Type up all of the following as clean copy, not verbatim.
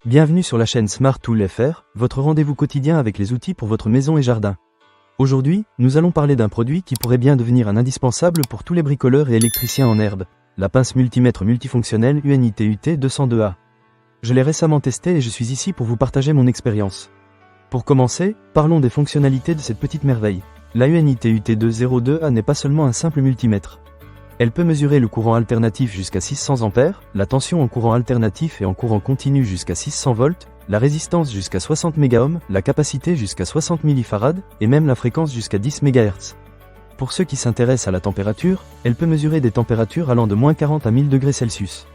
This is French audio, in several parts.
Bienvenue sur la chaîne Smart Tool FR, votre rendez-vous quotidien avec les outils pour votre maison et jardin. Aujourd'hui, nous allons parler d'un produit qui pourrait bien devenir un indispensable pour tous les bricoleurs et électriciens en herbe, la pince multimètre multifonctionnelle UNITE UT202A. Je l'ai récemment testé et je suis ici pour vous partager mon expérience. Pour commencer, parlons des fonctionnalités de cette petite merveille. La UNITE UT202A n'est pas seulement un simple multimètre. Elle peut mesurer le courant alternatif jusqu'à 600 A, la tension en courant alternatif et en courant continu jusqu'à 600 volts, la résistance jusqu'à 60 MΩ, la capacité jusqu'à 60 mF et même la fréquence jusqu'à 10 MHz. Pour ceux qui s'intéressent à la température, elle peut mesurer des températures allant de -40 à 1000 degrés Celsius.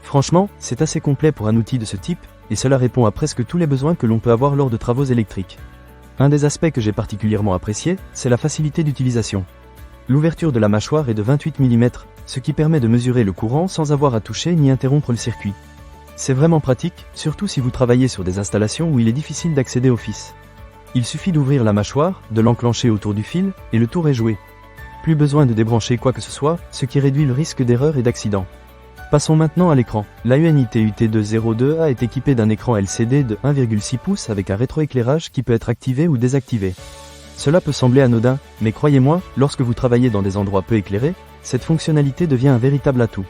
Franchement, c'est assez complet pour un outil de ce type, et cela répond à presque tous les besoins que l'on peut avoir lors de travaux électriques. Un des aspects que j'ai particulièrement apprécié, c'est la facilité d'utilisation. L'ouverture de la mâchoire est de 28 mm, ce qui permet de mesurer le courant sans avoir à toucher ni interrompre le circuit. C'est vraiment pratique, surtout si vous travaillez sur des installations où il est difficile d'accéder au fils. Il suffit d'ouvrir la mâchoire, de l'enclencher autour du fil, et le tour est joué. Plus besoin de débrancher quoi que ce soit, ce qui réduit le risque d'erreur et d'accident. Passons maintenant à l'écran. La UNITE UT202A est équipée d'un écran LCD de 1,6 pouces avec un rétroéclairage qui peut être activé ou désactivé. Cela peut sembler anodin, mais croyez-moi, lorsque vous travaillez dans des endroits peu éclairés, cette fonctionnalité devient un véritable atout.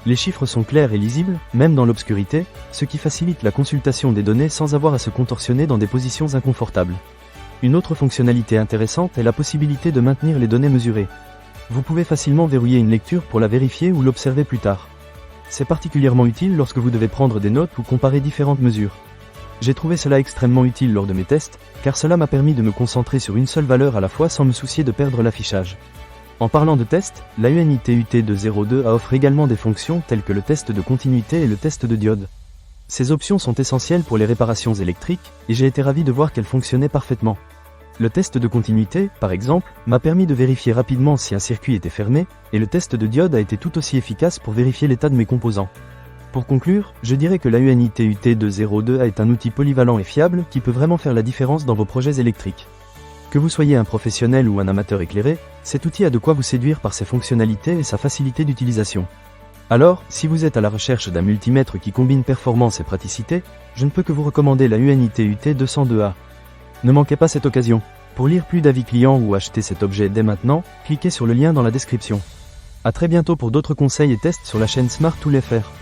Les chiffres sont clairs et lisibles, même dans l'obscurité, ce qui facilite la consultation des données sans avoir à se contorsionner dans des positions inconfortables. Une autre fonctionnalité intéressante est la possibilité de maintenir les données mesurées. Vous pouvez facilement verrouiller une lecture pour la vérifier ou l'observer plus tard. C'est particulièrement utile lorsque vous devez prendre des notes ou comparer différentes mesures. J'ai trouvé cela extrêmement utile lors de mes tests, car cela m'a permis de me concentrer sur une seule valeur à la fois sans me soucier de perdre l'affichage. En parlant de test, la UNITE UT202A offre également des fonctions telles que le test de continuité et le test de diode. Ces options sont essentielles pour les réparations électriques, et j'ai été ravi de voir qu'elles fonctionnaient parfaitement. Le test de continuité, par exemple, m'a permis de vérifier rapidement si un circuit était fermé, et le test de diode a été tout aussi efficace pour vérifier l'état de mes composants. Pour conclure, je dirais que la UNITE UT202A est un outil polyvalent et fiable qui peut vraiment faire la différence dans vos projets électriques. Que vous soyez un professionnel ou un amateur éclairé, cet outil a de quoi vous séduire par ses fonctionnalités et sa facilité d'utilisation. Alors, si vous êtes à la recherche d'un multimètre qui combine performance et praticité, je ne peux que vous recommander la UNITE UT202A. Ne manquez pas cette occasion. Pour lire plus d'avis clients ou acheter cet objet dès maintenant, cliquez sur le lien dans la description. A très bientôt pour d'autres conseils et tests sur la chaîne Smart Tool FR.